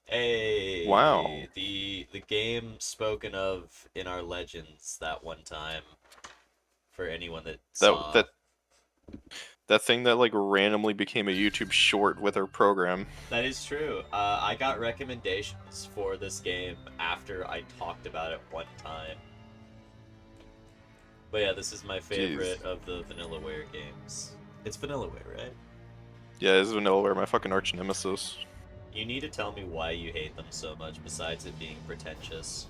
Wow. Hey, the game spoken of in our legends that one time for anyone that That saw. that that thing that like randomly became a YouTube short with our program. That is true. I got recommendations for this game after I talked about it one time. But yeah, this is my Jeez. favorite of the Vanillaware games. It's Vanillaware, right? Yeah, this is Vanillaware, my fucking arch nemesis. You need to tell me why you hate them so much besides it being pretentious.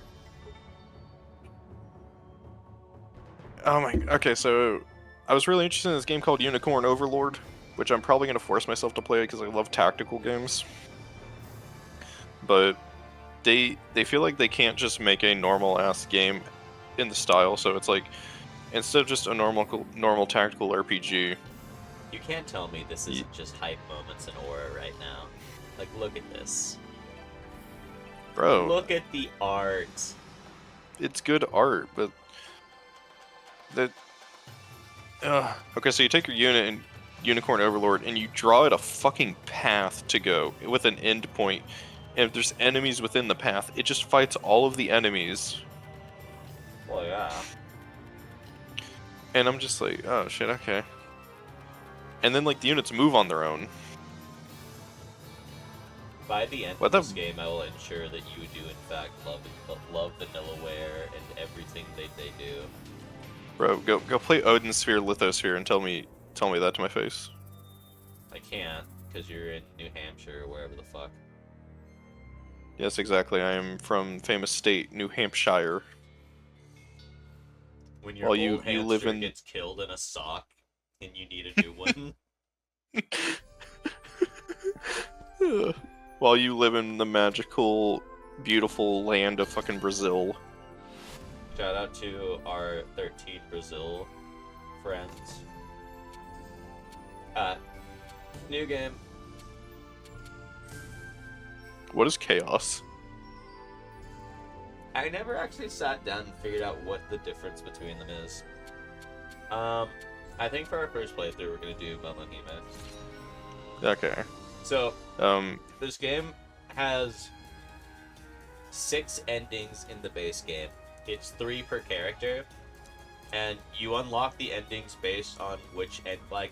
Oh my. Okay, so I was really interested in this game called Unicorn Overlord, which I'm probably gonna force myself to play because I love tactical games. But they feel like they can't just make a normal ass game in the style. So it's like instead of just a normal tactical RPG, You can't tell me this y- isn't just hype moments and aura right now. Like, look at this. bro, Look at the art. it's good art, but that. Okay, so you take your unit and Unicorn Overlord and you draw it a fucking path to go with an end point. And if there's enemies within the path, it just fights all of the enemies. Well, yeah. And I'm just like, oh shit, okay. And then like the units move on their own. By the end What of the this game, I will ensure that you do, in fact, love Vanillaware and everything that they do. bro? Go play Odin Sphere Lithosphere and tell me that to my face. I can't, because you're in New Hampshire or wherever the fuck. Yes, exactly. I am from famous state, New Hampshire. When your While you old you live hamster in gets killed in a sock and you need a new one. while you live in the magical, beautiful land of fucking Brazil. Shout out to our 13 Brazil friends. Uh, New game. What is chaos? I never actually sat down and figured out what the difference between them is. Um, I think for our first playthrough, we're gonna do Momohime. Okay. So, Um. this game has 6 endings in the base game. It's 3 per character, and you unlock the endings based on which end, like,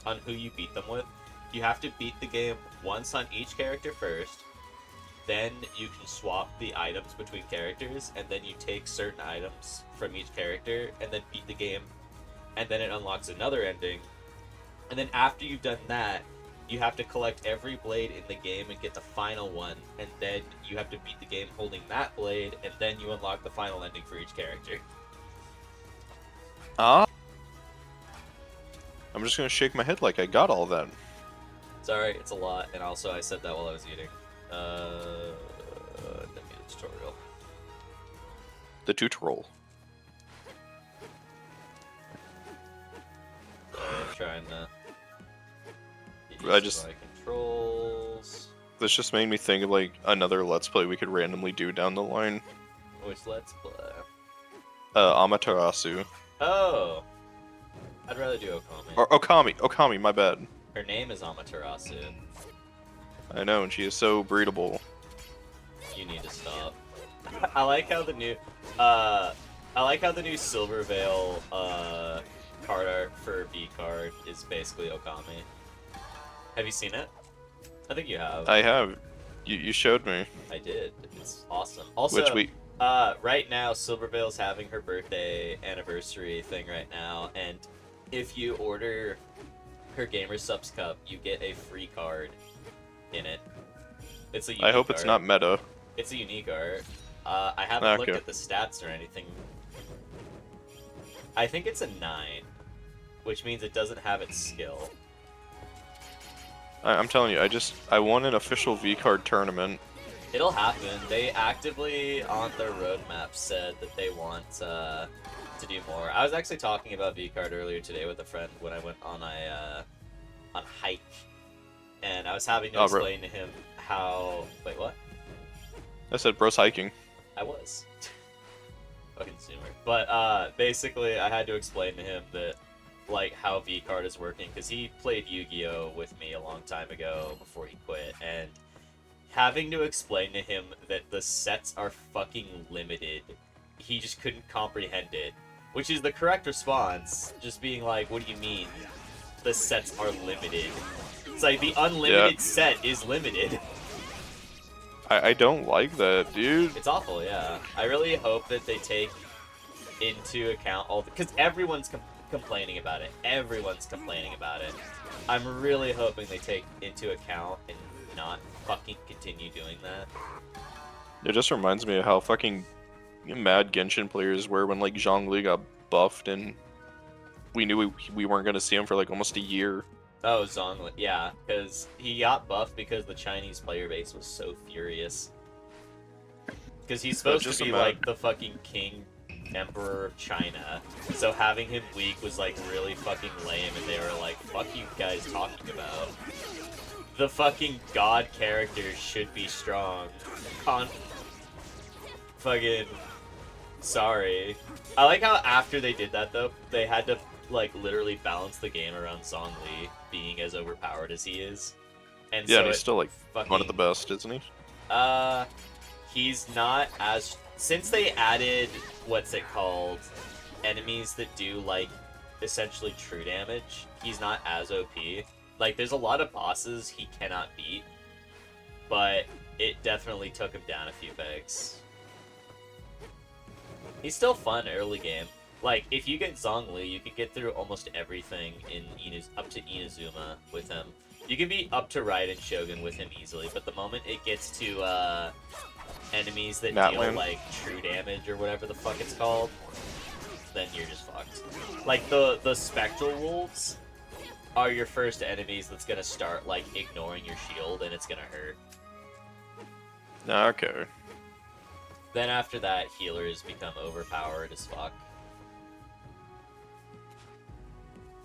on who you beat them with. You have to beat the game once on each character first. Then you can swap the items between characters, and then you take certain items from each character, and then beat the game, and then it unlocks another ending. And then after you've done that, you have to collect every blade in the game and get the final one, and then you have to beat the game holding that blade, and then you unlock the final ending for each character. Ah. I'm just gonna shake my head like I got all that. Sorry, it's a lot, and also I said that while I was eating. Let me the tutorial. The tutorial. Sorry, I'm trying to get I used to just my controls. this just made me think of like another Let's Play we could randomly do down the line. Which let's play. Amaterasu. Oh, I'd rather do Okami. Or Okami, my bad. Her name is Amaterasu. I know, and she is so breedable. You need to stop. I like how the new, uh, I like how the new Silver Veil, card art for V card is basically Okami. Have you seen it? I think you have. I have. You showed me. I did. It's awesome. Which Also, we right now, Silver Veil's having her birthday anniversary thing right now, and if you order her Gamer Subs Cup, you get a free card in it. It's a I unique hope it's art. not meta. It's a unique art. I haven't looked Okay. at the stats or anything. I think it's a 9, which means it doesn't have its skill. I'm telling you, I won an official V card tournament. It'll happen. They actively, on their roadmap, said that they want to do more. I was actually talking about V-Card earlier today with a friend when I went on a hike, and I was having to Oh, bro. explain to him how. Wait, what? I said bro's hiking. I was. Fucking zoomer. But basically, I had to explain to him that like how V card is working because he played Yu-Gi-Oh with me a long time ago before he quit, and having to explain to him that the sets are fucking limited, he just couldn't comprehend it. Which is the correct response, just being like, what do you mean? The sets are limited. It's like, the unlimited set is limited. I don't like that, dude. It's awful, yeah. I really hope that they take into account all the... Because everyone's complaining about it. Everyone's complaining about it. I'm really hoping they take into account and not fucking continue doing that. It just reminds me of how fucking mad Genshin players were when like Zhongli got buffed and we knew we weren't gonna see him for like almost a year. Oh, Zhongli, yeah, because he got buffed because the Chinese player base was so furious. Because he's supposed to be like the fucking king emperor of China, so having him weak was like really fucking lame, and they were like, fuck you guys talking about? The fucking god characters should be strong. Fucking... Sorry. I like how after they did that, though, they had to, like, literally balance the game around Zhongli being as overpowered as he is. And yeah, so and he's still, like, fucking, one of the best, isn't he? He's not as... Since they added, what's it called, enemies that do, like, essentially true damage, he's not as OP. Like, there's a lot of bosses he cannot beat, but it definitely took him down a few pegs. He's still fun early game. Like, if you get Zhongli, you can get through almost everything in up to Inazuma with him. You can be up to Raiden Shogun with him easily, but the moment it gets to enemies that deal like true damage or whatever the fuck it's called, then you're just fucked. Like the Spectral Wolves are your first enemies that's gonna start like ignoring your shield and it's gonna hurt. Okay. Then after that, healers become overpowered as fuck.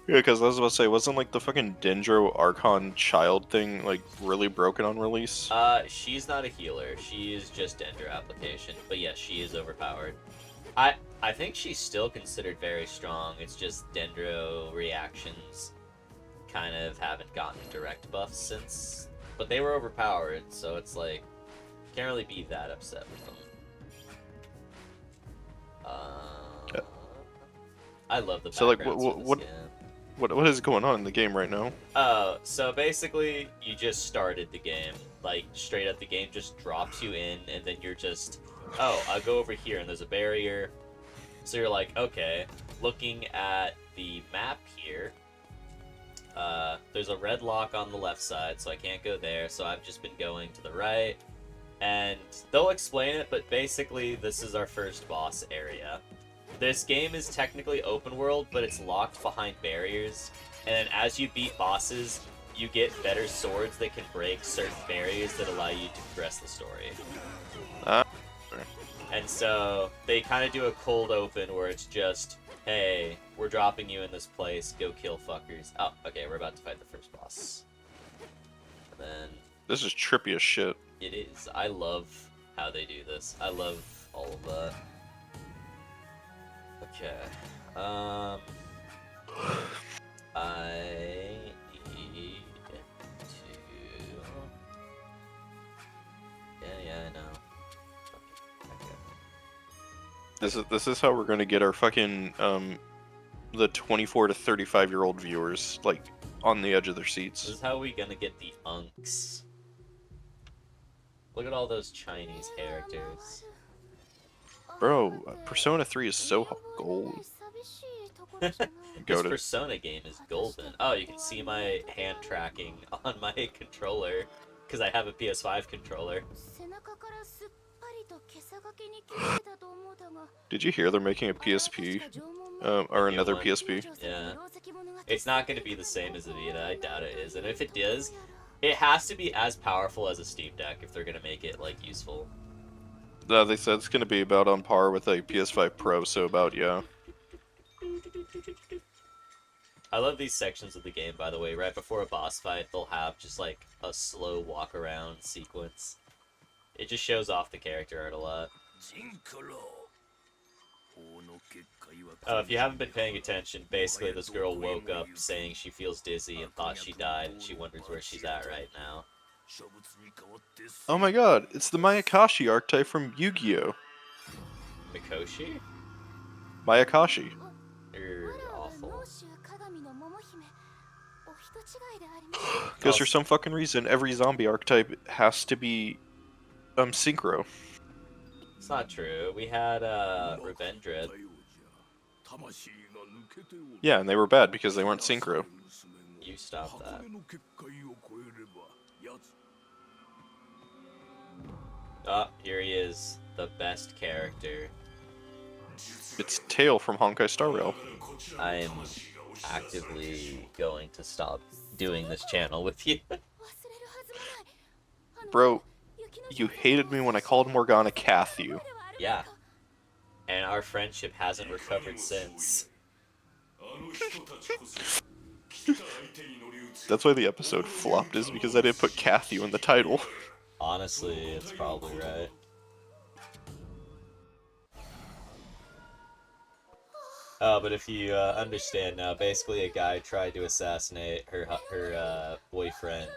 Yeah, because I was about to say, wasn't like the fucking Dendro Archon child thing like really broken on release? She's not a healer. She is just Dendro application. But yes, she is overpowered. I think she's still considered very strong. It's just Dendro reactions kind of haven't gotten direct buffs since. But they were overpowered, so it's like, can't really be that upset with them. Yeah. I love the backgrounds so like what is going on in the game right now? So basically you just started the game, like straight up the game just drops you in, and then you're just, oh, I'll go over here and there's a barrier. So you're like, okay, looking at the map here, there's a red lock on the left side, so I can't go there, so I've just been going to the right. And they'll explain it, but basically this is our first boss area. This game is technically open world, but it's locked behind barriers. And then as you beat bosses, you get better swords that can break certain barriers that allow you to progress the story. And so they kind of do a cold open where it's just, hey, we're dropping you in this place, go kill fuckers. Oh, okay, we're about to fight the first boss. And then... This is trippy as shit. It is. I love how they do this. I love all of that. Okay. I need to... Yeah, I know. Okay. This is how we're gonna get our fucking the 24 to 35-year-old viewers like on the edge of their seats. This is how we gonna get the unks. Look at all those Chinese characters. Bro, Persona 3 is so gold. This Persona game is golden. Oh, you can see my hand tracking on my controller, because I have a PS5 controller. Did you hear they're making a PSP? Or another PSP? Yeah. It's not going to be the same as the Vita, I doubt it is. And if it does, it has to be as powerful as a Steam Deck if they're going to make it, like, useful. They said it's going to be about on par with a PS5 Pro, so about, yeah. I love these sections of the game, by the way. Right before a boss fight, they'll have just, like, a slow walk-around sequence. It just shows off the character art a lot. Oh, if you haven't been paying attention, basically this girl woke up saying she feels dizzy and thought she died, and she wonders where she's at right now. Oh my god, it's the Mayakashi archetype from Yu-Gi-Oh! Mikoshi? Mayakashi. You're awful. Because for some fucking reason, every zombie archetype has to be synchro. It's not true. We had Revendred. Yeah, and they were bad because they weren't synchro. You stopped that. Oh, here he is. The best character. It's Tail from Honkai Star Rail. I am actively going to stop doing this channel with you. Bro, you hated me when I called Morgana Cathu. Yeah. And our friendship hasn't recovered since. That's why the episode flopped, is because I didn't put Cathu in the title. Honestly, it's probably right. But if you understand now, basically a guy tried to assassinate her boyfriend,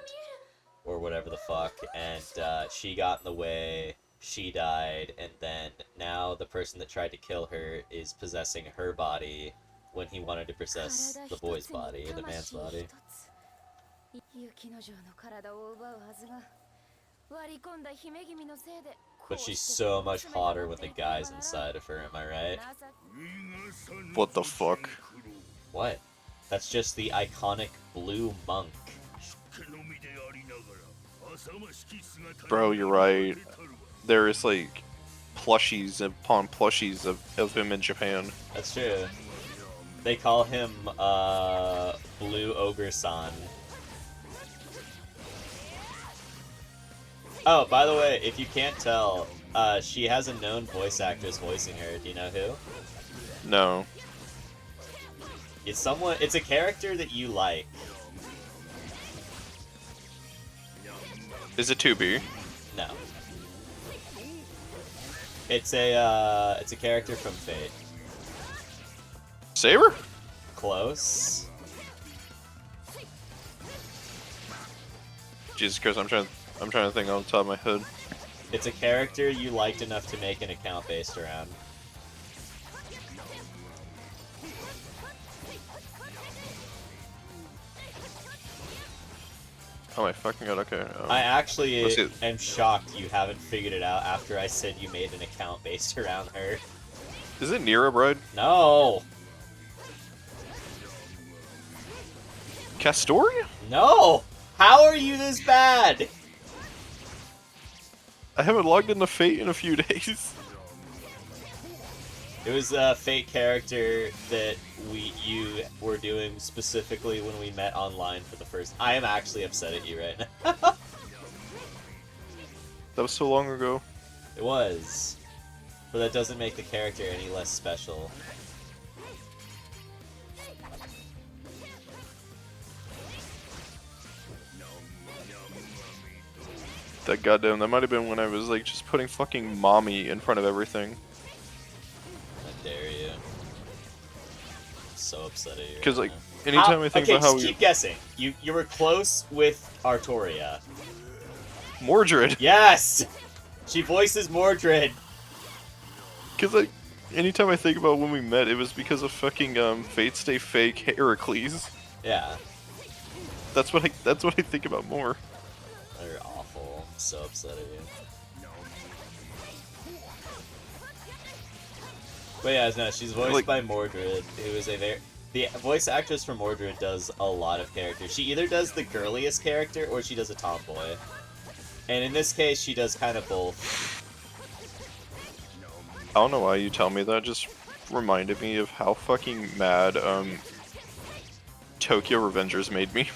or whatever the fuck, and she got in the way, she died, and then now the person that tried to kill her is possessing her body when he wanted to possess the boy's body, the man's body. But she's so much hotter when the guy's inside of her, am I right? What the fuck? What? That's just the iconic blue monk. Bro, you're right. There is like plushies upon plushies of him in Japan. That's true. They call him Blue Ogre-san. Oh, by the way, if you can't tell, she has a known voice actress voicing her. Do you know who? No. It's a character that you like. Is it 2B? No. It's a character from Fate. Saber? Close. Jesus Christ, I'm trying to think on the top of my head. It's a character you liked enough to make an account based around. Oh my fucking god, okay. I actually Let's see. am shocked you haven't figured it out after I said you made an account based around her. Is it Nira Bride? No! Castoria? No! How are you this bad? I haven't logged into Fate in a few days. It was a Fate character that you were doing specifically when we met online for the first. I am actually upset at you right now. That was so long ago. It was, but that doesn't make the character any less special. That goddamn, that might have been when I was like just putting fucking mommy in front of everything. How dare you? I'm so upset at you. Because like, now. anytime I think about how keep guessing. You were close with Artoria. Mordred. Yes! She voices Mordred. Because like, anytime I think about when we met, it was because of fucking Fate Stay Fake Heracles. Yeah. That's what I think about more. They're awful. I'm so upset at you. But yeah, no, she's voiced by Mordred, who is the voice actress for Mordred does a lot of characters. She either does the girliest character or she does a tomboy. And in this case, she does kind of both. I don't know why you tell me that. It just reminded me of how fucking mad Tokyo Revengers made me.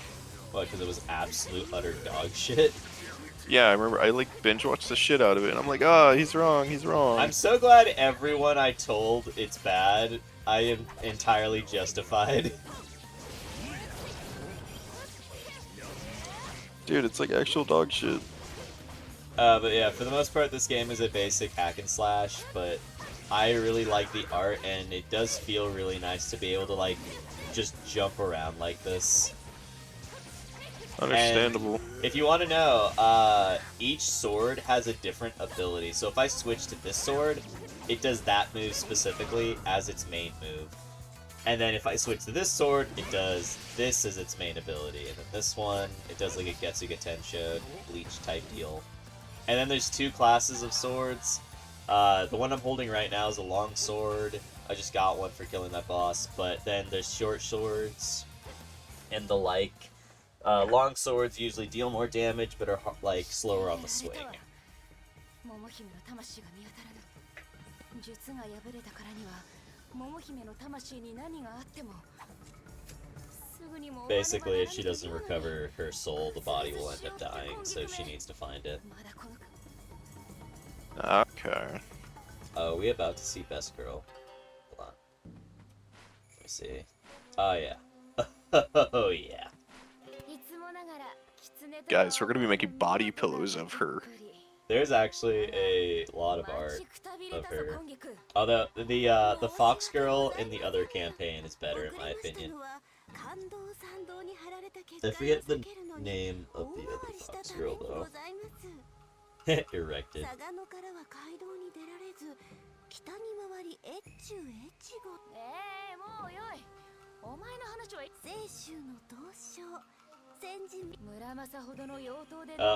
What, because it was absolute utter dog shit? Yeah, I remember I like binge watched the shit out of it, and I'm like, ah, he's wrong, he's wrong. I'm so glad everyone I told it's bad, I am entirely justified. Dude, it's like actual dog shit. But yeah, for the most part, this game is a basic hack and slash, but I really like the art, and it does feel really nice to be able to, like, just jump around like this. Understandable. And If you want to know, each sword has a different ability. So if I switch to this sword, it does that move specifically as its main move. And then if I switch to this sword, it does this as its main ability. And then this one, it does like a Getsuga Tensho Bleach type deal. And then there's two classes of swords. The one I'm holding right now is a long sword. I just got one for killing that boss. But then there's short swords and the like. Long swords usually deal more damage, but are like slower on the swing. Basically, if she doesn't recover her soul, the body will end up dying, so she needs to find it. Okay. Oh, we about to see Best Girl. Hold on. Let me see. Oh, yeah. Oh, yeah. Guys, we're gonna be making body pillows of her. There's actually a lot of art of her. Although, the Fox Girl in the other campaign is better, in my opinion. I forget the name of the other Fox Girl, though. Erected.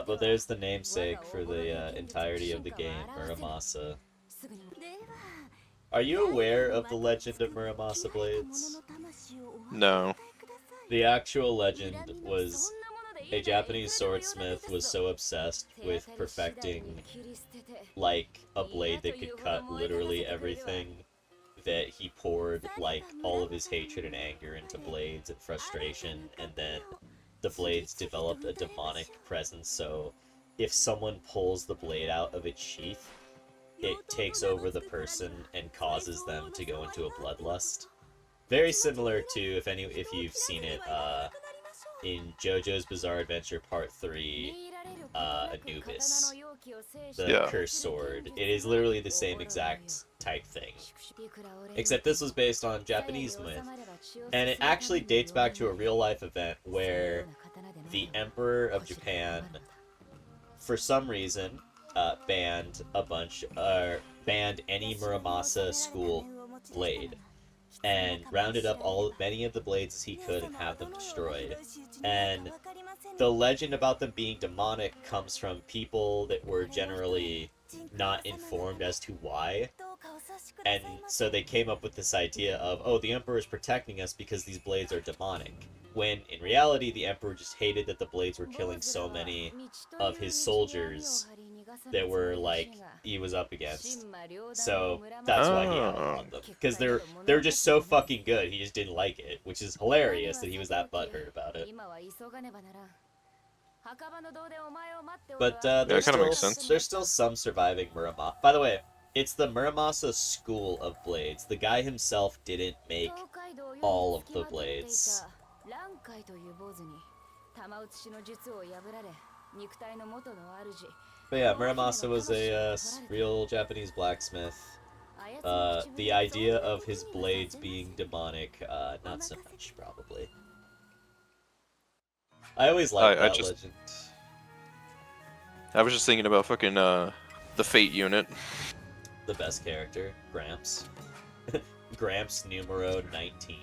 But there's the namesake for the entirety of the game, Muramasa. Are you aware of the legend of Muramasa blades? No. The actual legend was a Japanese swordsmith was so obsessed with perfecting, like, a blade that could cut literally everything that he poured, like, all of his hatred and anger into blades and frustration, and then the blades developed a demonic presence, so if someone pulls the blade out of its sheath, it takes over the person and causes them to go into a bloodlust. Very similar to, if you've seen it, in JoJo's Bizarre Adventure Part 3, Anubis, the Cursed Sword. It is literally the same exact type thing. Except this was based on Japanese myth. And it actually dates back to a real-life event where the Emperor of Japan, for some reason, banned any Muramasa school blade, and rounded up many of the blades as he could and have them destroyed. And the legend about them being demonic comes from people that were generally not informed as to why. And so they came up with this idea of, oh, the Emperor is protecting us because these blades are demonic. When, in reality, the Emperor just hated that the blades were killing so many of his soldiers that were, like, he was up against. So, that's why he outlawed them. Because they're just so fucking good, he just didn't like it. Which is hilarious that he was that butthurt about it. But, there's still some surviving Muramasa. By the way, it's the Muramasa school of blades. The guy himself didn't make all of the blades. But yeah, Muramasa was a real Japanese blacksmith. The idea of his blades being demonic, not so much, probably. I always liked that legend. I was just thinking about fucking, the Fate unit. The best character, Gramps. Gramps numero 19.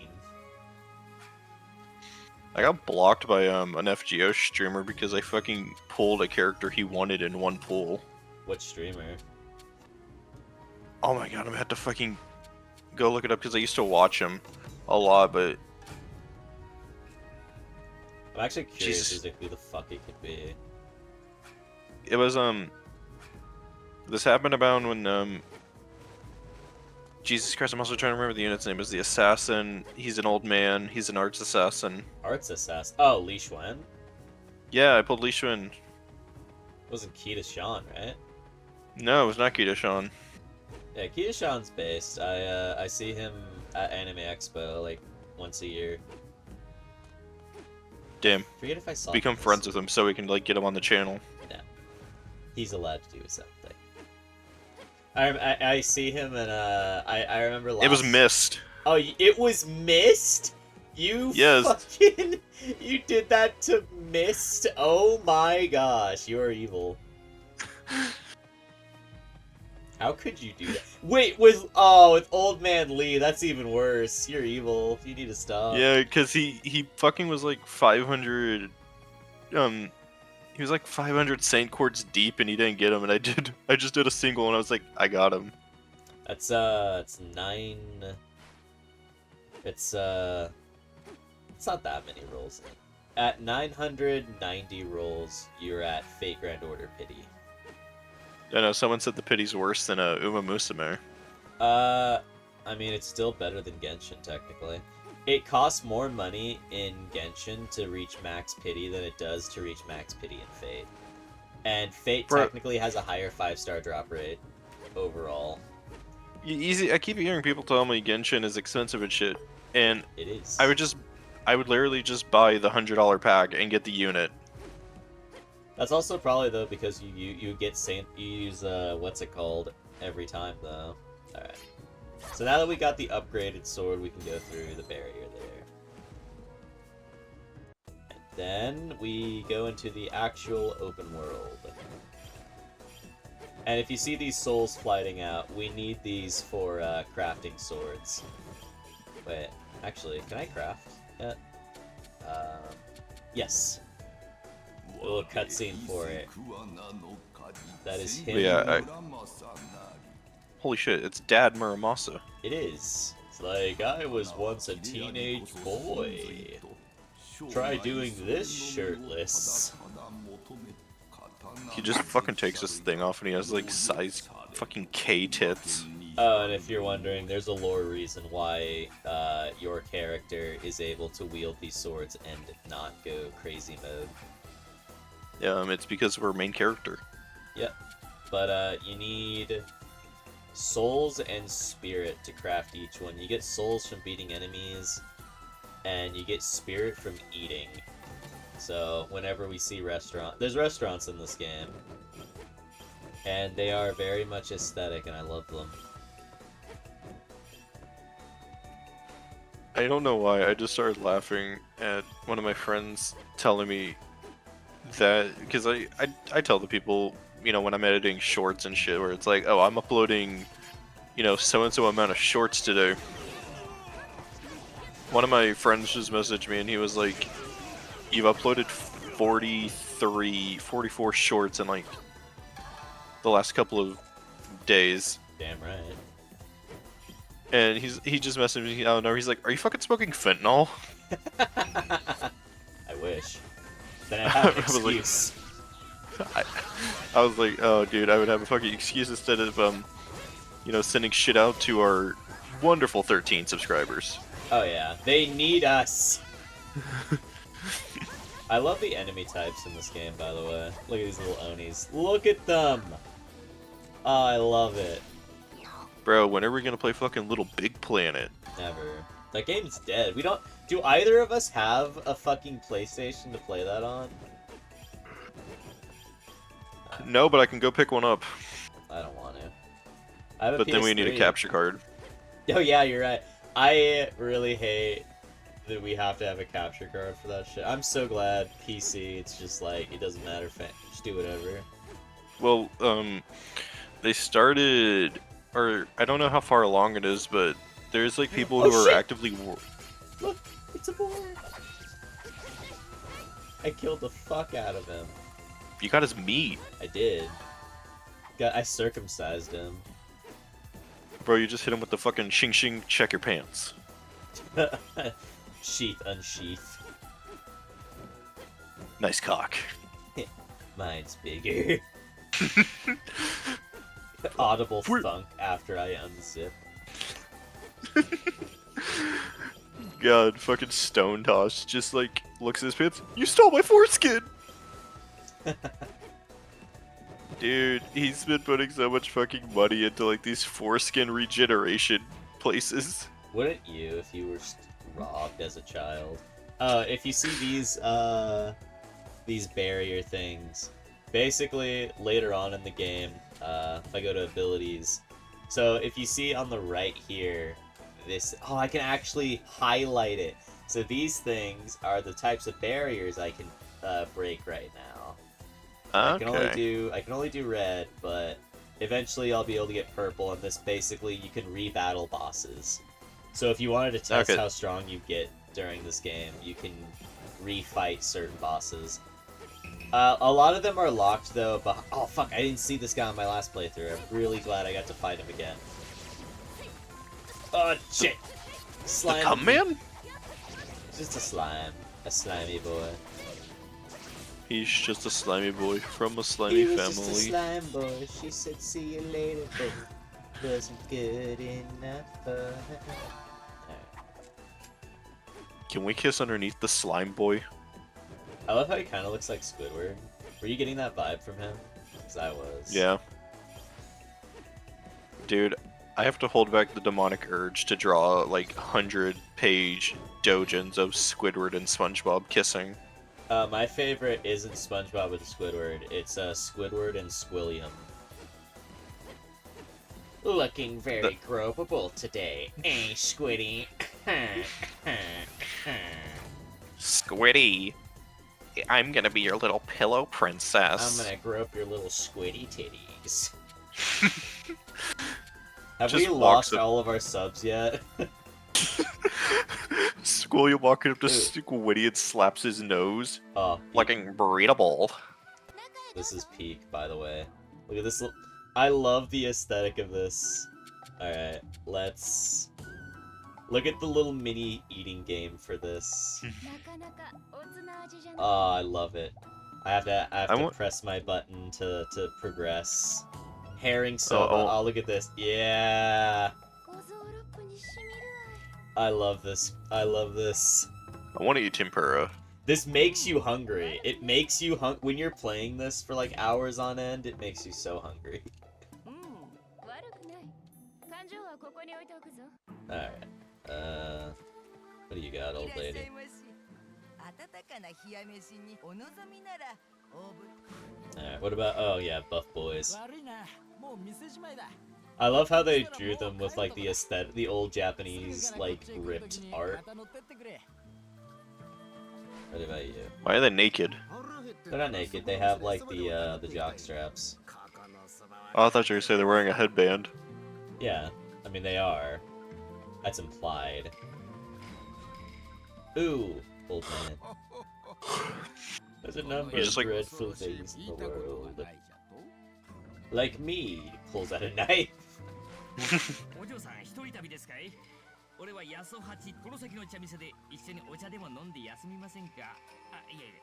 I got blocked by an FGO streamer because I fucking pulled a character he wanted in one pull. What streamer? Oh my god, I'm gonna have to fucking go look it up because I used to watch him a lot, but... I'm actually curious as to who the fuck it could be. It was, this happened about when, Jesus Christ, I'm also trying to remember the unit's name. Is the assassin. He's an old man. He's an arts assassin. Arts assassin? Oh, Li Xuan? Yeah, I pulled Li Xuan. It wasn't Kita Shan, right? No, it was not Kita Shan. Yeah, Kita Shan's based. I see him at Anime Expo, like, once a year. Damn. Forget if I saw Become friends with him so we can, like, get him on the channel. No. He's allowed to do his own thing. I see him and I remember last... It was Mist. Oh, it was Mist? You Yes. fucking... You did that to Mist? Oh my gosh, you are evil. How could you do that? Wait, with Old Man Lee, that's even worse. You're evil. You need to stop. Yeah, because he fucking was like 500, he was like 500 Saint Chords deep and he didn't get him, and I just did a single and I was like, I got him. It's 9... It's not that many rolls. At 990 rolls, you're at Fate Grand Order Pity. I know, someone said the pity's worse than Uma Musume. I mean, it's still better than Genshin, technically. It costs more money in Genshin to reach max pity than it does to reach max pity in Fate. And Fate technically has a higher 5-star drop rate overall. Easy. I keep hearing people tell me Genshin is expensive and shit, and It is. I would literally just buy the $100 pack and get the unit. That's also probably though because you get Saint, you use what's it called every time though. All right. So now that we got the upgraded sword, we can go through the barrier there. And then we go into the actual open world. And if you see these souls flying out, we need these for crafting swords. Wait, actually, can I craft it? Yes. A little cutscene for it. That is him. Yeah, holy shit, it's Dad Muramasa. It is. It's like, I was once a teenage boy. Try doing this shirtless. He just fucking takes this thing off and he has like size fucking K tits. Oh, and if you're wondering, there's a lore reason why your character is able to wield these swords and not go crazy mode. It's because of our main character. Yep. But you need souls and spirit to craft each one. You get souls from beating enemies, and you get spirit from eating. So whenever we see there's restaurants in this game, and they are very much aesthetic, and I love them. I don't know why, I just started laughing at one of my friends telling me that, because I tell the people, you know, when I'm editing shorts and shit, where it's like, oh, I'm uploading, you know, so-and-so amount of shorts today. One of my friends just messaged me and he was like, you've uploaded 44 shorts in like the last couple of days. Damn right. And he just messaged me, I don't know, he's like, are you fucking smoking fentanyl? I wish. Then I have an I was like- excuse. I was like, oh dude, I would have a fucking excuse instead of you know, sending shit out to our wonderful 13 subscribers. Oh yeah, they need us. I love the enemy types in this game, by the way. Look at these little Onis. Look at them! Oh, I love it. Bro, when are we gonna play fucking Little Big Planet? Never. That game's dead. We don't... Do either of us have a fucking PlayStation to play that on? No, but I can go pick one up. I don't want to. I have a But then we need a PS3. capture card. Oh yeah, you're right. I really hate that we have to have a capture card for that shit. I'm so glad PC, it's just like, it doesn't matter, just do whatever. Well, they started, or I don't know how far along it is, but there's like people who are shit! actively... Look, it's a boy! I killed the fuck out of him. You got his meat. I did. I circumcised him. Bro, you just hit him with the fucking shing shing, check your pants. Sheath, unsheath. Nice cock. Mine's bigger. Audible thunk after I unzip. God, fucking Stone Toss just like looks at his pants. You stole my foreskin! Dude, he's been putting so much fucking money into like these foreskin regeneration places. Wouldn't you if you were robbed as a child? If you see these barrier things, basically later on in the game, if I go to abilities, so if you see on the right here, this, oh, I can actually highlight it. So these things are the types of barriers I can break right now. I can only do red, but eventually I'll be able to get purple, and this basically you can rebattle bosses. So if you wanted to test how strong you get during this game, you can refight certain bosses. A lot of them are locked though, but oh fuck, I didn't see this guy on my last playthrough. I'm really glad I got to fight him again. Oh shit! Slime. The Cum Man? Just a slime. A slimy boy. He's just a slimy boy from a slimy family. Just a slime boy. She said, "See you later, but wasn't good enough for her." Can we kiss underneath the slime boy? I love how he kind of looks like Squidward. Were you getting that vibe from him? Because I was. Yeah. Dude, I have to hold back the demonic urge to draw like 100-page dojins of Squidward and SpongeBob kissing. My favorite isn't SpongeBob with Squidward. It's Squidward and Squilliam. Looking very gropable today, eh, Squiddy? Squiddy, I'm gonna be your little pillow princess. I'm gonna grope your little squiddy titties. Have Just we lost all of our subs yet? Squilliam walking up to Squiddy and slaps his nose. Oh, looking breedable. This is peak, by the way. Look at this. I love the aesthetic of this. Alright, let's... Look at the little mini eating game for this. Oh, I love it. I have to press my button to progress. Herring soba. Oh, look at this. Yeah. I love this. I love this. I want to eat tempura. This makes you hungry. It makes you when you're playing this for like hours on end, it makes you so hungry. Alright. What do you got, old lady? Alright, what about... Oh, yeah, buff boys. I love how they drew them with, like, the aesthetic, the old Japanese, like, ripped art. What about you? Why are they naked? They're not naked, they have, like, the jock straps. Oh, I thought you were gonna say they're wearing a headband. Yeah, I mean, they are. That's implied. Ooh, old man. There's a number of dreadful things in the world. Like me, pulls out a knife. I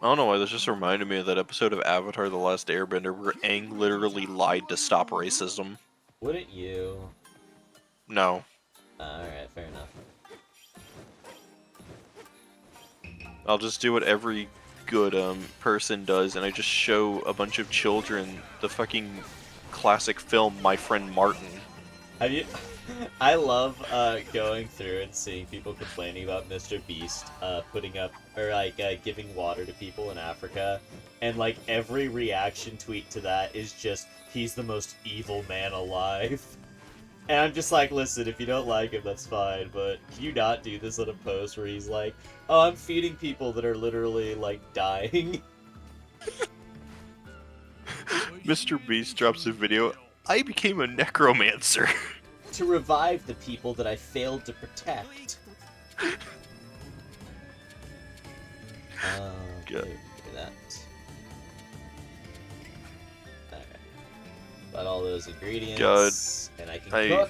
don't know why, this just reminded me of that episode of Avatar The Last Airbender where Aang literally lied to stop racism. Wouldn't you? No. Alright, fair enough. I'll just do what every good person does, and I just show a bunch of children the fucking classic film My Friend Martin. Have you... I love going through and seeing people complaining about Mr. Beast putting up, or like giving water to people in Africa, and like every reaction tweet to that is just, he's the most evil man alive. And I'm just like, listen, if you don't like him, that's fine, but can you not do this on a post where he's like, oh, I'm feeding people that are literally, like, dying? Mr. Beast drops a video, I became a necromancer. To revive the people that I failed to protect. Look at that. Okay. Got all those ingredients, and I can cook.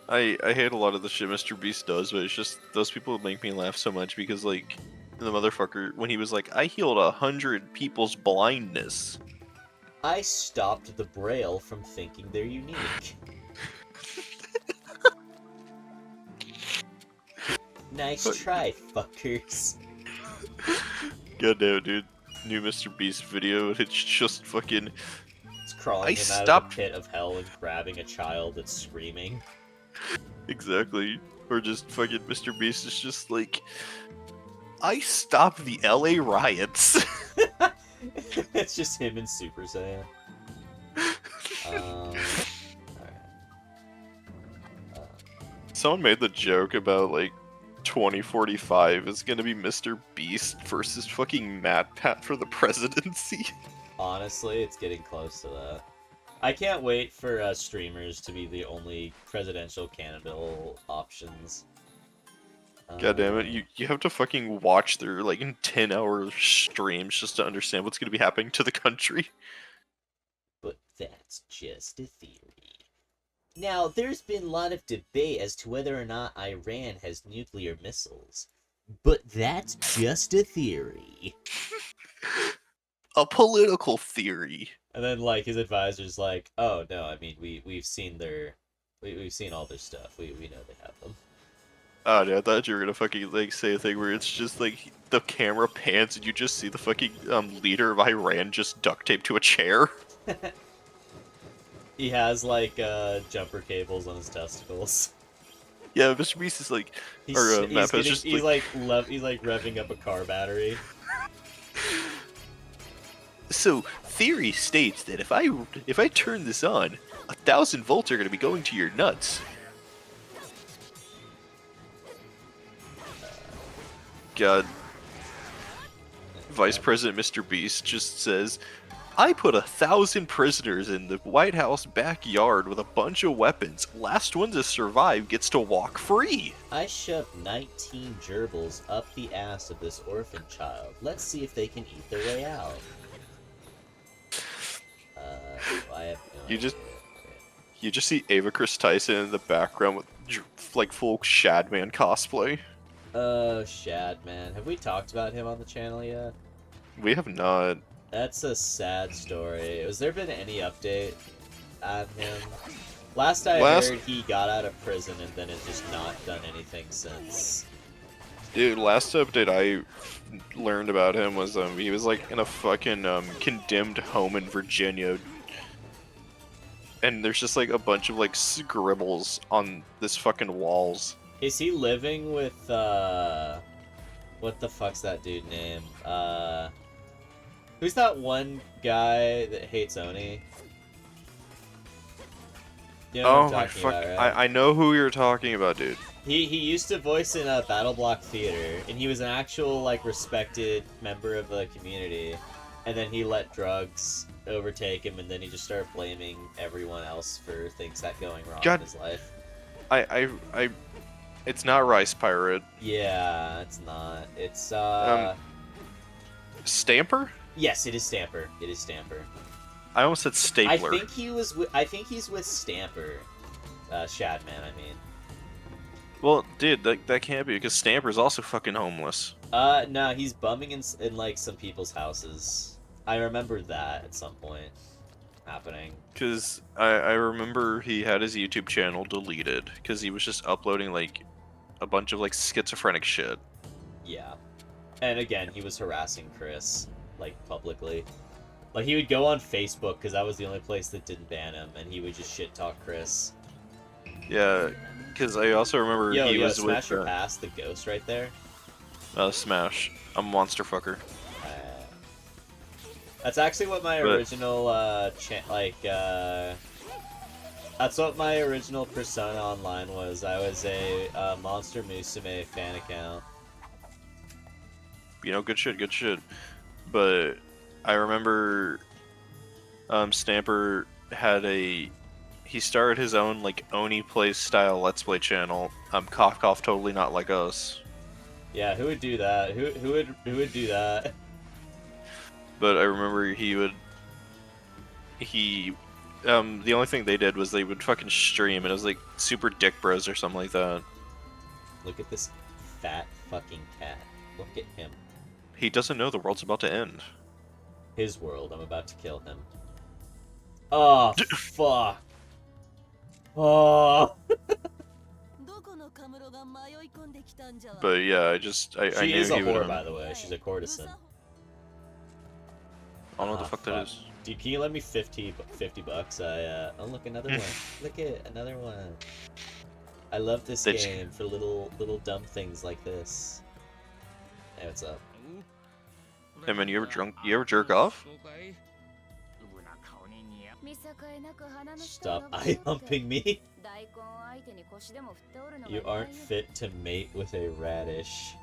I hate a lot of the shit Mr. Beast does, but it's just, those people make me laugh so much because, like, the motherfucker, when he was like, I healed 100 people's blindness. I stopped the Braille from thinking they're unique. Nice try, fuckers. Goddamn, dude. New Mr. Beast video, and it's just fucking... It's crawling out of the pit of hell and grabbing a child that's screaming. Exactly. Or just fucking Mr. Beast is just like, I stopped the LA riots. It's just him and Super Saiyan. Alright. So someone made the joke about like 2045 is gonna be Mr. Beast versus fucking Matt Pat for the presidency. Honestly, it's getting close to that. I can't wait for streamers to be the only presidential candidate options. God damn it, you have to fucking watch their like 10-hour streams just to understand what's gonna be happening to the country. But that's just a theory. Now, there's been a lot of debate as to whether or not Iran has nuclear missiles. But that's just a theory. A political theory. And then, like, his advisor's like, oh, no, I mean, we've seen we've seen all their stuff. We know they have them. Oh, yeah, I thought you were gonna fucking like say a thing where it's just like the camera pans and you just see the fucking leader of Iran just duct taped to a chair. He has, like, jumper cables on his testicles. Yeah, Mr. Beast is like, He's just he's like revving up a car battery. So theory states that if I turn this on, 1,000 volts are gonna be going to your nuts. God. Vice President Mr. Beast just says, I put 1,000 prisoners in the White House backyard with a bunch of weapons. Last one to survive gets to walk free. I shoved 19 gerbils up the ass of this orphan child. Let's see if they can eat their way out. I have no idea. You just see Ava Chris Tyson in the background with like full Shadman cosplay. Oh, Shadman. Have we talked about him on the channel yet? We have not. That's a sad story. Has there been any update on him? Last I heard, he got out of prison and then has just not done anything since. Dude, last update I learned about him was he was like in a fucking condemned home in Virginia. And there's just like a bunch of like scribbles on this fucking walls. Is he living with what the fuck's that dude name? Who's that one guy that hates Oni? You know what I'm talking about, right? I know who you're talking about, dude. He used to voice in Battle Block Theater, and he was an actual like respected member of the community, and then he let drugs overtake him, and then he just started blaming everyone else for things that going wrong in his life. It's not Rice Pirate. Yeah, it's not. It's Stamper? Yes, it is Stamper. It is Stamper. I almost said Stapler. I think he's with Stamper. Shadman, I mean. Well, dude, that can't be because Stamper's also fucking homeless. No, he's bumming in like some people's houses. I remember that at some point happening. Because I remember he had his YouTube channel deleted because he was just uploading like a bunch of like schizophrenic shit. Yeah. And again, he was harassing Chris, like, publicly. Like, he would go on Facebook, because that was the only place that didn't ban him, and he would just shit-talk Chris. Yeah, because I also remember he was Smash with... or Pass, the ghost right there. Smash. I'm a monster fucker. That's actually what my original, that's what my original persona online was. I was a Monster Musume fan account. You know, good shit. But I remember Stamper had he started his own like Oni Plays style Let's Play channel. Cough Cough Totally Not Like Us. Yeah, who would do that? Who would do that? But I remember the only thing they did was they would fucking stream and it was like Super Dick Bros or something like that. Look at this fat fucking cat. Look at him. He doesn't know the world's about to end. His world. I'm about to kill him. Oh, fuck. Oh. But yeah, I She knew is a he would. whore, by the way. She's a courtesan. I don't know what the fuck that is. Dude, can you lend me 50 bucks? Oh, look, another one. Look at another one. I love this game for little dumb things like this. Hey, what's up? Hey man, you ever jerk off? Stop eye humping me. You aren't fit to mate with a radish.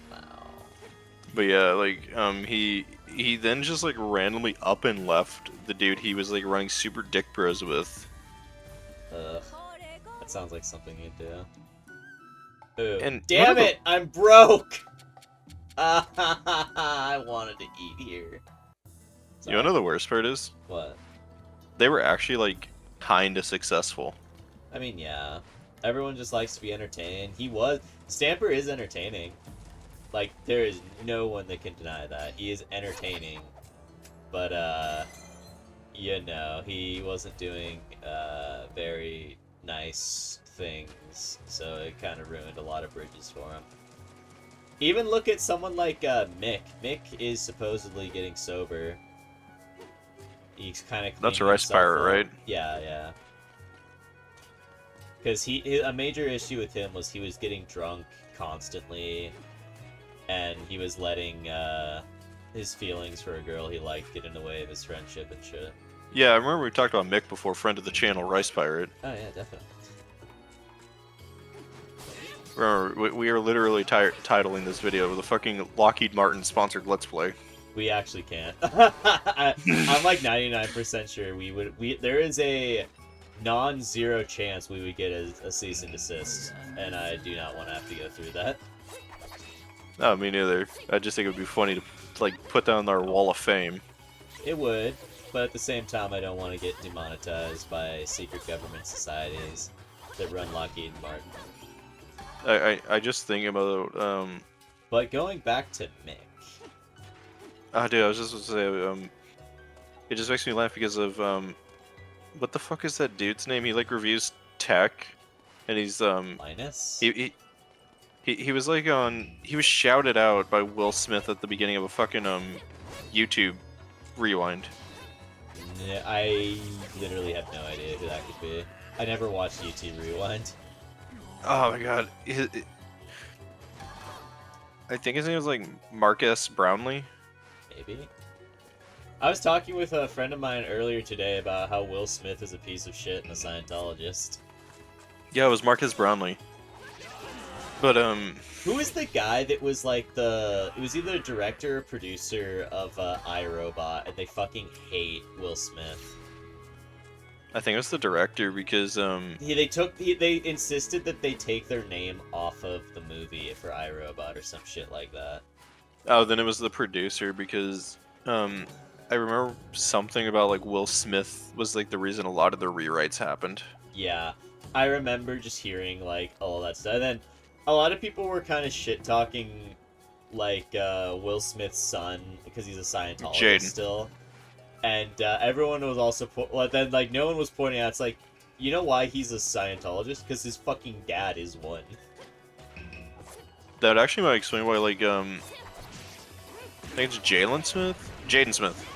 Wow. But yeah, like he then just like randomly up and left the dude he was like running Super Dick Bros with. That sounds like something you'd do. Ooh. And damn it! I'm broke. I wanted to eat here. You know the worst part is? What? They were actually like kinda successful. I mean, yeah. Everyone just likes to be entertained. Stamper is entertaining. Like, there is no one that can deny that. He is entertaining. But, you know, he wasn't doing, very nice things. So it kind of ruined a lot of bridges for him. Even look at someone like, Mick. Mick is supposedly getting sober. He's kind of That's a rice pirate, right? Yeah, yeah. Because a major issue with him was he was getting drunk constantly, and he was letting his feelings for a girl he liked get in the way of his friendship and shit. Yeah, I remember we talked about Mick before, friend of the channel, Rice Pirate. Oh yeah, definitely. Remember, we are literally titling this video with a fucking Lockheed Martin sponsored Let's Play. We actually can't. I'm like 99% sure there is a non-zero chance we would get a cease and desist, and I do not want to have to go through that. No, me neither. I just think it would be funny to like put that on our wall of fame. It would, but at the same time, I don't want to get demonetized by secret government societies that run Lockheed Martin. I just think about But going back to Mick. Dude, I was just gonna say it just makes me laugh because of what the fuck is that dude's name? He like reviews tech, and he's Linus? He was like he was shouted out by Will Smith at the beginning of a fucking YouTube rewind. Yeah, I literally have no idea who that could be. I never watched YouTube Rewind. Oh my god. I think his name was like Marcus Brownlee. Maybe. I was talking with a friend of mine earlier today about how Will Smith is a piece of shit and a Scientologist. Yeah, it was Marcus Brownlee. But who is the guy that was like it was either director or producer of iRobot, and they fucking hate Will Smith. I think it was the director because they insisted that they take their name off of the movie for iRobot or some shit like that. Oh, then it was the producer because I remember something about like Will Smith was like the reason a lot of the rewrites happened. Yeah, I remember just hearing like all that stuff. And then a lot of people were kind of shit talking like Will Smith's son because he's a Scientologist Jaden. Still. And everyone was also then like no one was pointing out. It's like, you know why he's a Scientologist? Because his fucking dad is one. That actually might explain why like I think it's Jaden Smith.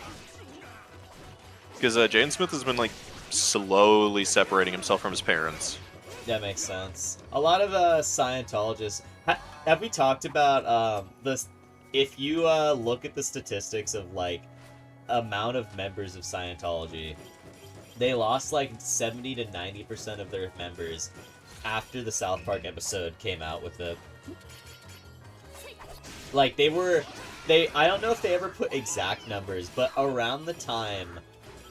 Because Jaden Smith has been like slowly separating himself from his parents. That makes sense. A lot of Scientologists have we talked about this? If you look at the statistics of like amount of members of Scientology, they lost like 70 to 90% of their members after the South Park episode came out with it. Like I don't know if they ever put exact numbers, but around the time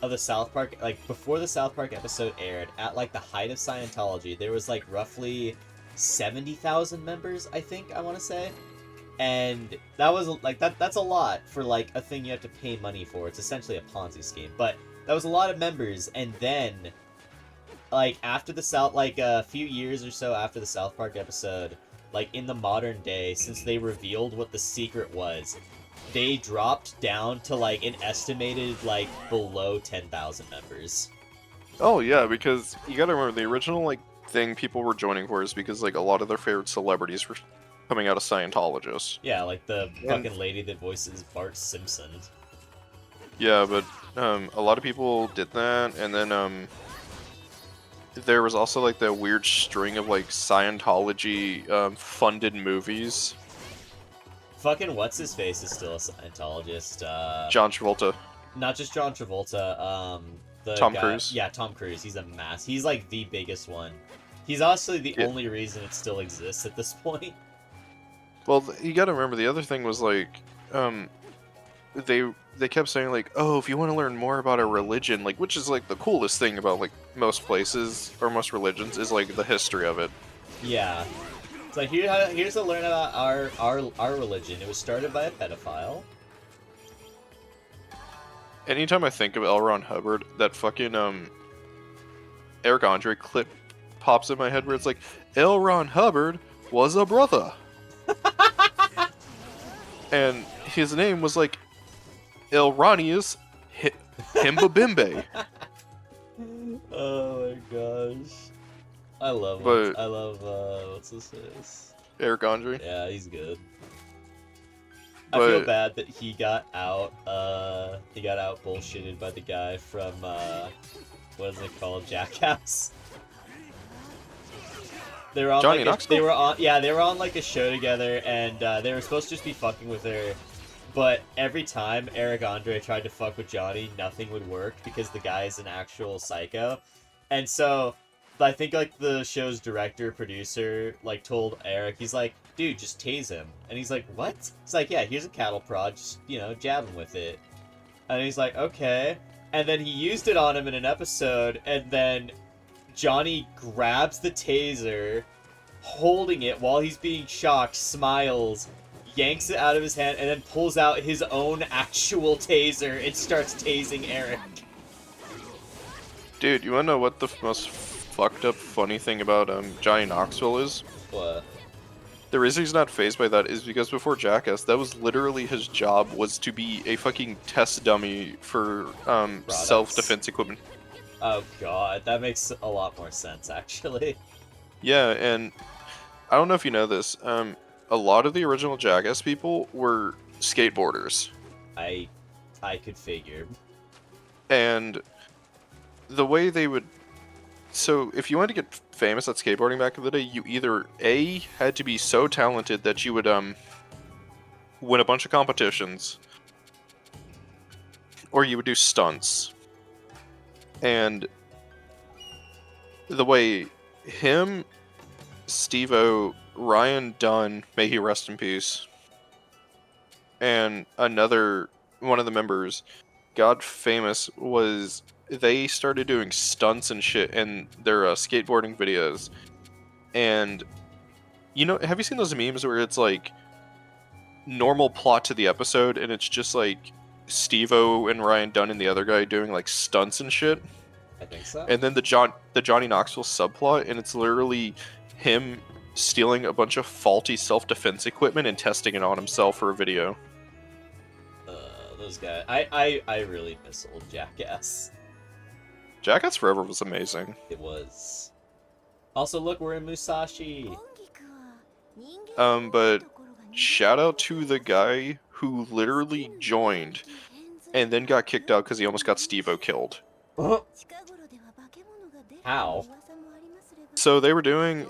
of the South Park, like before the South Park episode aired, at like the height of Scientology, there was like roughly 70,000 members, I think, I want to say. And that was like that's a lot for like a thing you have to pay money for. It's essentially a Ponzi scheme, but that was a lot of members. And then like after a few years or so after the South Park episode, like in the modern day, since they revealed what the secret was, they dropped down to like an estimated like below 10,000 members. Oh yeah, because you gotta remember the original like thing people were joining for is because like a lot of their favorite celebrities were coming out of Scientologists. Yeah, like the fucking lady that voices Bart Simpson. Yeah, but a lot of people did that, and then there was also like the weird string of like Scientology funded movies Fucking what's his face is still a Scientologist. John Travolta, Not just John Travolta. The Tom guy. Cruise. Yeah, Tom Cruise. He's a mass. He's like the biggest one. He's honestly the Yeah. only reason it still exists at this point. Well, you gotta remember the other thing was like, they kept saying like, oh, if you want to learn more about a religion, like, which is like the coolest thing about like most places or most religions is like the history of it. Yeah. It's like here's to learn about our religion. It was started by a pedophile. Anytime I think of L. Ron Hubbard, that fucking Eric Andre clip pops in my head where it's like, L. Ron Hubbard was a brother. And his name was like Elronius Himbabimbe. Oh my gosh. I love But- I love what's his face? Eric Andre. Yeah, he's good. I feel But bad that he got out bullshitted by the guy from what is it called? Jackass. They were on Johnny like Knoxville? they were on like a show together, and they were supposed to just be fucking with her, but every time Eric Andre tried to fuck with Johnny, nothing would work because the guy is an actual psycho, and so I think like the show's director producer like told Eric, he's like, dude, just tase him, and he's like, what? It's like, yeah, here's a cattle prod, just jab him with it, and he's like, okay, and then he used it on him in an episode, and then Johnny grabs the taser, holding it while he's being shocked, smiles, yanks it out of his hand, and then pulls out his own actual taser and starts tasing Eric. dude, you wanna know what the most fucked up funny thing about Johnny Knoxville is? What? The reason he's not phased by that is because before Jackass, that was literally his job, was to be a fucking test dummy for self-defense equipment. Oh god, that makes a lot more sense, actually. Yeah, and I don't know if you know this, a lot of the original Jackass people were skateboarders. I could figure. And the way they would... So, if you wanted to get famous at skateboarding back in the day, you either A, had to be so talented that you would win a bunch of competitions, or you would do stunts. And the way him, Steve-O, Ryan Dunn, may he rest in peace, and another one of the members got famous was they started doing stunts and shit in their skateboarding videos. And have you seen those memes where it's like normal plot to the episode and it's just like Steve-O and Ryan Dunn and the other guy doing like stunts and shit? I think so. And then the Johnny Knoxville subplot, and it's literally him stealing a bunch of faulty self-defense equipment and testing it on himself for a video. Those guys. I really miss old Jackass. Jackass Forever was amazing. It was. Also, look, we're in Musashi. But shout out to the guy who literally joined and then got kicked out because he almost got Steve-O killed. How? So they were doing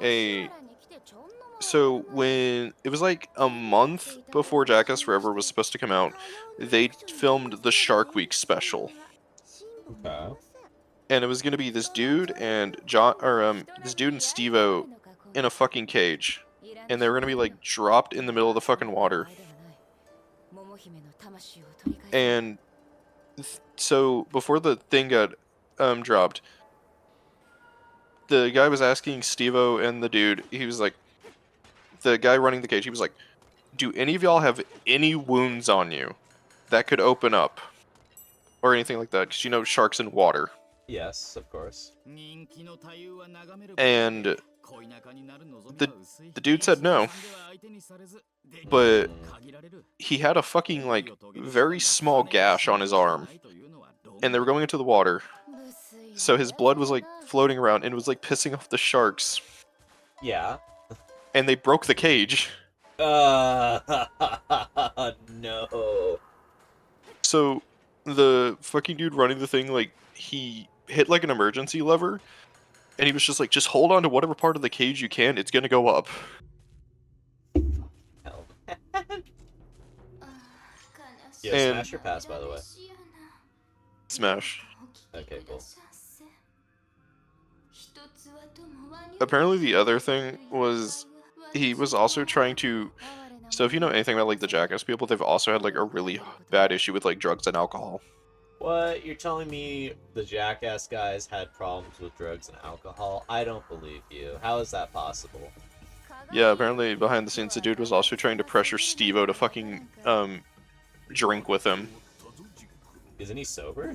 So when it was like a month before Jackass Forever was supposed to come out, they filmed the Shark Week special. Okay. And it was gonna be this dude and this dude and Steve-O in a fucking cage. And they were gonna be like dropped in the middle of the fucking water. And so before the thing got dropped, the guy was asking Steve-O and the dude, he was like, the guy running the cage, he was like, do any of y'all have any wounds on you that could open up? Or anything like that, because sharks in water. Yes, of course. And the dude said no. But he had a fucking, like, very small gash on his arm. And they were going into the water. So his blood was, like, floating around and it was, like, pissing off the sharks. Yeah. And they broke the cage. No. So the fucking dude running the thing, like, he hit, like, an emergency lever. And he was just like, just hold on to whatever part of the cage you can. It's gonna go up. Hell, man. Yeah, And smash or pass, by the way. smash. Okay, cool. Apparently the other thing was he was also trying to. So if you know anything about like the Jackass people, they've also had like a really bad issue with like drugs and alcohol. What? You're telling me the Jackass guys had problems with drugs and alcohol? I don't believe you. How is that possible? Yeah, apparently behind the scenes the dude was also trying to pressure Steve-O to fucking drink with him. Isn't he sober?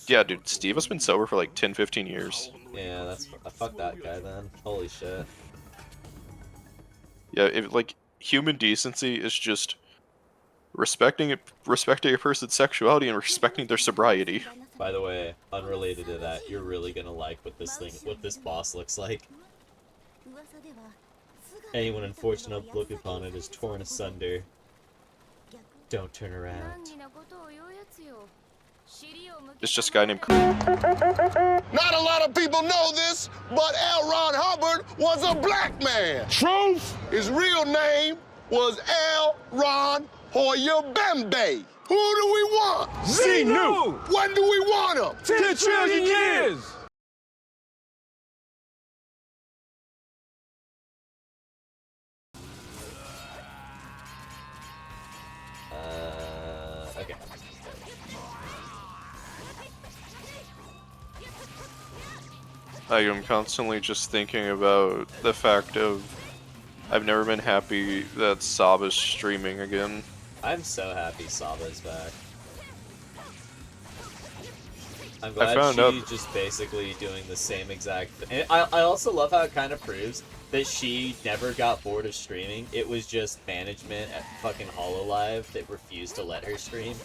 Yeah, dude, Steve-O's been sober for like 10, 15 years. Yeah, that's fuck that guy then. Holy shit. Yeah, like human decency is just respecting a person's sexuality and respecting their sobriety. By the way, unrelated to that, you're really gonna like what this boss looks like. Anyone unfortunate enough to look upon it is torn asunder. Don't turn around. It's just a guy named. Not a lot of people know this, but L. Ron Hubbard was a black man. Truth? His real name was L. Ron Hoyer Bembe. Who do we want? Xenu! When do we want him? 10 trillion years! Okay. I am constantly just thinking about the fact of I've never been happy that Saba's streaming again. I'm so happy Saba's back. I'm I glad found she's out- just basically doing the same exact thing. I also love how it kind of proves that she never got bored of streaming. It was just management at fucking HoloLive that refused to let her stream.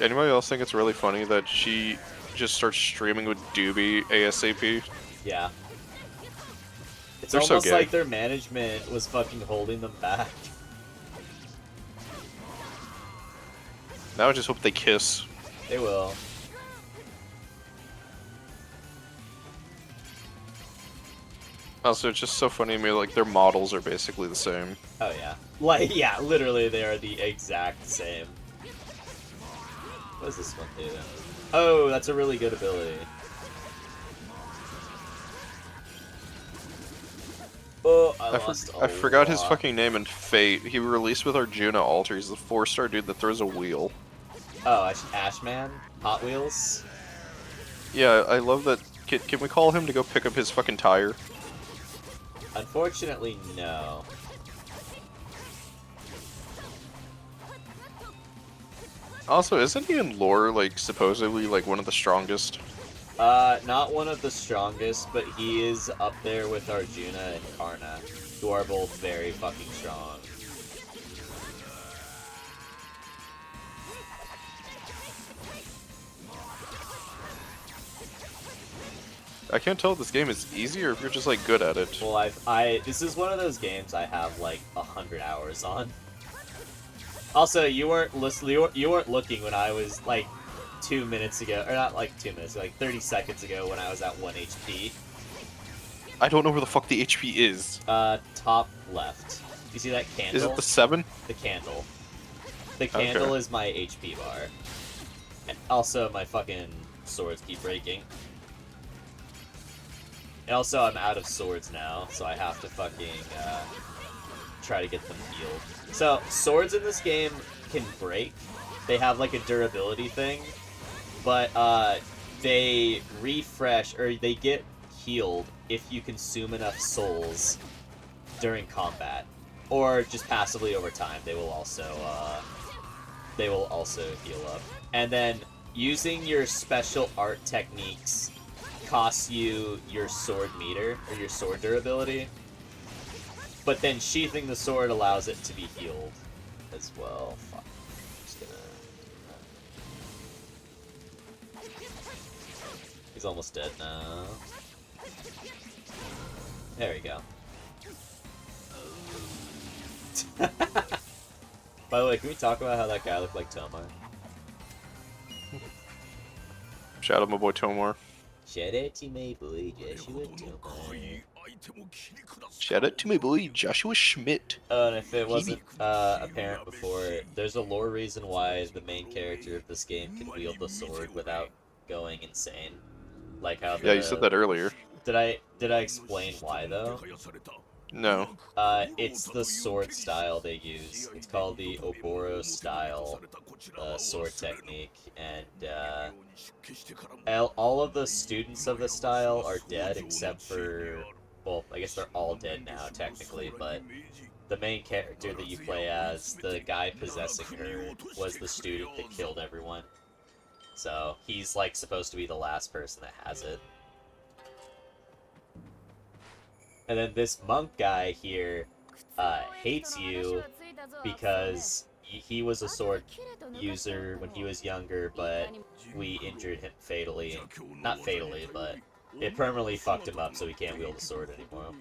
Anybody else think it's really funny that she just starts streaming with Doobie ASAP? Yeah. It's They're so almost gay. like their management was fucking holding them back. Now I just hope they kiss. They will. Also, it's just so funny to me, like, their models are basically the same. Oh yeah. Like, yeah, literally they are the exact same. What does this one do? Oh, that's a really good ability. Oh, I forgot his fucking name in Fate. He released with Arjuna Alter. He's the 4-star dude that throws a wheel. Oh, Ashman? Hot Wheels? Yeah, I love that. Can we call him to go pick up his fucking tire? Unfortunately, no. Also, isn't he in lore, like, supposedly, like, one of the strongest? Not one of the strongest, but he is up there with Arjuna and Karna, who are both very fucking strong. I can't tell if this game is easy or if you're just, like, good at it. Well, this is one of those games I have like 100 hours on. Also, you weren't listening. You weren't looking when I was like 2 minutes ago, or not like 2 minutes, like 30 seconds ago when I was at 1 HP. I don't know where the fuck the HP is. Top left. You see that candle? Is it the 7? The candle. The candle Okay. is my HP bar. And also, my fucking swords keep breaking. And also, I'm out of swords now, so I have to fucking try to get them healed. So, swords in this game can break. They have like a durability thing, but they refresh, or they get healed if you consume enough souls during combat, or just passively over time. They will also heal up. And then using your special art techniques costs you your sword meter, or your sword durability, but then sheathing the sword allows it to be healed as well. Fuck. I'm just gonna... He's almost dead now. There we go. By the way, can we talk about how that guy looked like Tomar? Shout out my boy Tomar. Shout out to my boy Joshua Tomar. Shout out to my boy Joshua Schmidt. Oh, and if it wasn't apparent before, there's a lore reason why the main character of this game can wield the sword without going insane. Like how the... Yeah, you said that earlier. Did I explain why though? No. It's the sword style they use. It's called the Oboro style sword technique, and all of the students of the style are dead except for, well, I guess they're all dead now technically, but the main character that you play as, the guy possessing her, was the student that killed everyone. So he's like supposed to be the last person that has it. And then this monk guy here hates you because he was a sword user when he was younger, but we injured him fatally. Not fatally, but it permanently fucked him up so he can't wield a sword anymore.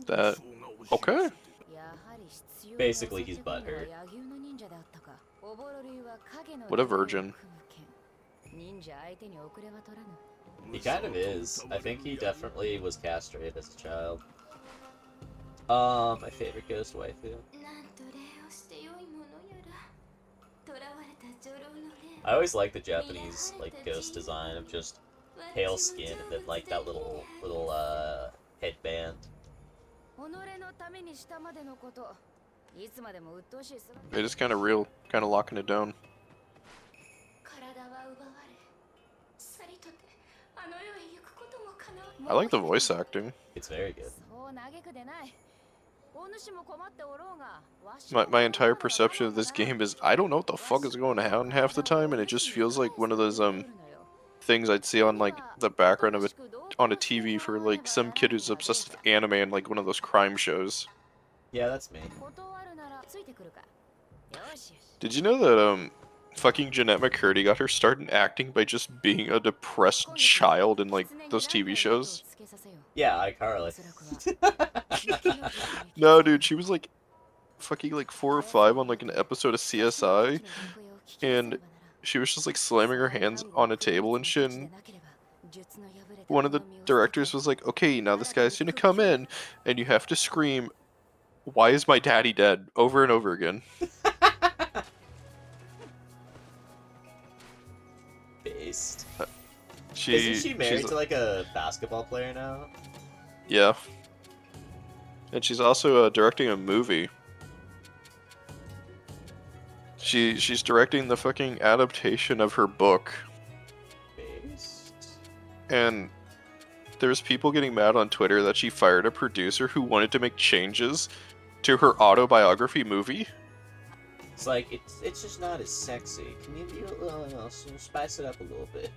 That... Okay. Basically, he's butthurt. What a virgin. He kind of is. I think he definitely was castrated as a child. My favorite ghost waifu. I always like the Japanese like ghost design of just pale skin and then like that little headband. It is kind of real, kind of locking it down. I like the voice acting. It's very good. My entire perception of this game is I don't know what the fuck is going on half the time, and it just feels like one of those things I'd see on like the background of it on a TV for like some kid who's obsessed with anime and like one of those crime shows. Yeah, that's me. Did you know that fucking Jeanette McCurdy got her start in acting by just being a depressed child in like those TV shows? Yeah, iCarly. No, dude, she was like fucking like 4 or 5 on like an episode of CSI, and she was just like slamming her hands on a table and shit. And one of the directors was like, "Okay, now this guy's gonna come in, and you have to scream, 'Why is my daddy dead?' over and over again." Based. Isn't she married to like a basketball player now? Yeah. And she's also directing a movie. She's directing the fucking adaptation of her book. Based. And there's people getting mad on Twitter that she fired a producer who wanted to make changes to her autobiography movie. It's like it's just not as sexy. Can you be a little spice it up a little bit?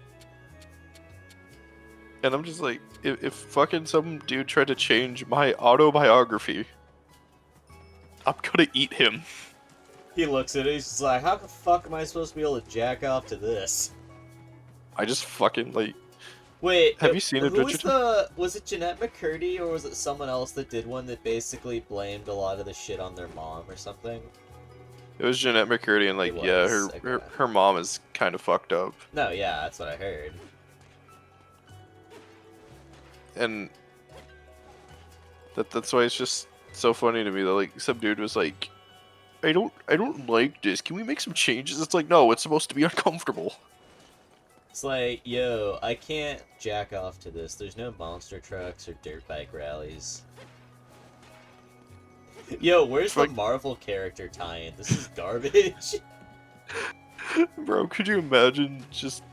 And I'm just like, if fucking some dude tried to change my autobiography, I'm gonna eat him. He looks at it, he's just like, how the fuck am I supposed to be able to jack off to this? I just fucking like... Wait, have you seen it? Was it Jeanette McCurdy or was it someone else that did one that basically blamed a lot of the shit on their mom or something? It was Jeanette McCurdy, and like, yeah, her mom is kind of fucked up. No, yeah, that's what I heard. And that's why it's just so funny to me that like some dude was like, I don't like this. Can we make some changes? It's like, no, it's supposed to be uncomfortable. It's like, yo, I can't jack off to this. There's no monster trucks or dirt bike rallies. Yo, where's the Marvel character tie-in? This is garbage. Bro, could you imagine just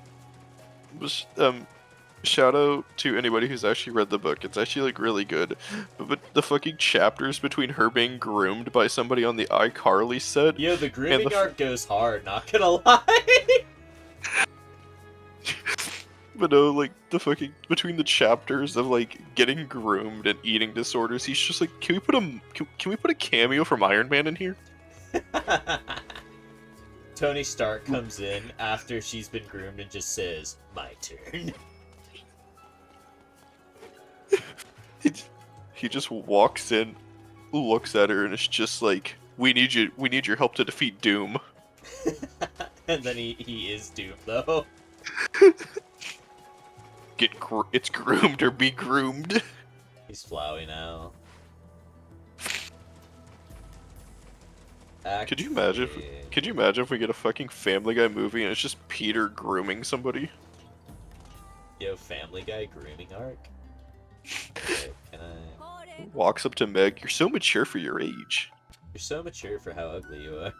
shout out to anybody who's actually read the book. It's actually like really good. But the fucking chapters between her being groomed by somebody on the iCarly set. Yo, the grooming arc goes hard, not gonna lie. But no, like the fucking between the chapters of like getting groomed and eating disorders, he's just like, can we put a cameo from Iron Man in here? Tony Stark comes in after she's been groomed and just says, "My turn." He just walks in, looks at her, and it's just like, we need your help to defeat Doom. And then he is Doom though. it's groomed or be groomed. He's flowy now. Could you imagine? Could you imagine if we get a fucking Family Guy movie and it's just Peter grooming somebody? Yo, Family Guy grooming arc? Okay, can I... Walks up to Meg. You're so mature for your age. You're so mature for how ugly you are.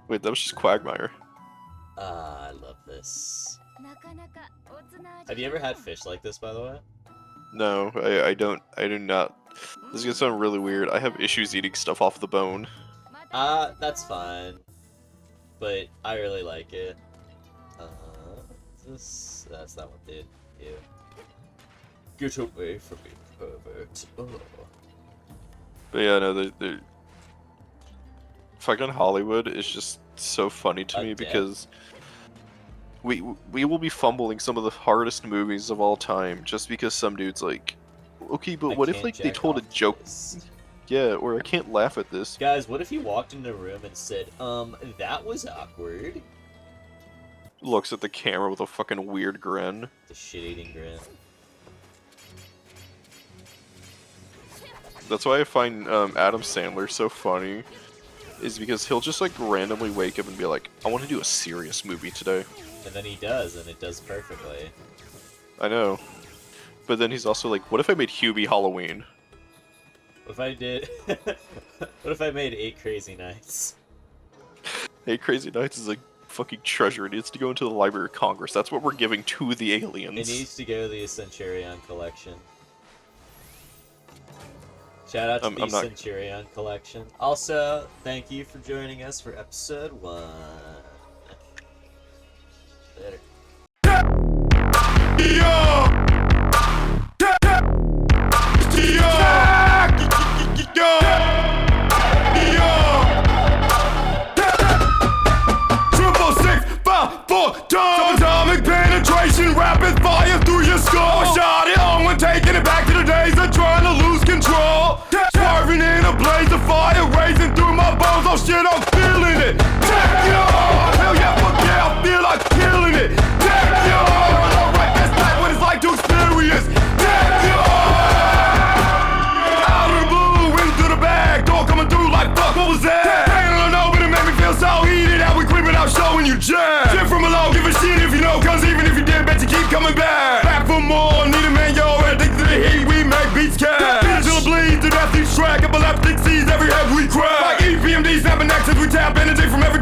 Wait, that was just Quagmire. Ah, I love this. Have you ever had fish like this, by the way? No, I don't. I do not. This is gonna sound really weird. I have issues eating stuff off the bone. That's fine. But I really like it. That's that one, dude. Ew. Get away from me, pervert. Oh. But yeah, no, the fucking Hollywood is just so funny to me because we will be fumbling some of the hardest movies of all time just because some dude's like, okay, but what if like they told a joke? Yeah, or I can't laugh at this. Guys, what if you walked into a room and said, that was awkward? Looks at the camera with a fucking weird grin. The shit-eating grin. That's why I find Adam Sandler so funny, is because he'll just like randomly wake up and be like, I want to do a serious movie today. And then he does, and it does perfectly. I know. But then he's also like, what if I made Hubie Halloween? What if I did... what if I made 8 Crazy Nights? 8 Crazy Nights is a fucking treasure. It needs to go into the Library of Congress. That's what we're giving to the aliens. It needs to go to the Centurion Collection. Shout out to the Centurion Collection. Also, thank you for joining us for episode 1. Later. Atomic penetration, rapid fire through your skull. Shot it on when taking it back to the days of trying to lose control. Swerving in a blaze of fire, raising through my bones. Oh shit, I'm feeling it. Take you on. Hell yeah, fuck yeah, I feel like killing it. Take you on. Alright, that's not what it's like to experience. Take you on. Out of the blue, into the bag, door coming through like fuck. What was that? Pain on the nose, but it made me feel so heated. How we creeping out, showing you jazz. Shit from below, give a shit if you know, cause even if you did, bet you keep coming back. Back for more, need a man, yo, addicted to the heat, we make beats cash. Till it bleeds, to death each track, epileptic sees every head we crack. Like EPMD, snapping necks as we tap energy from every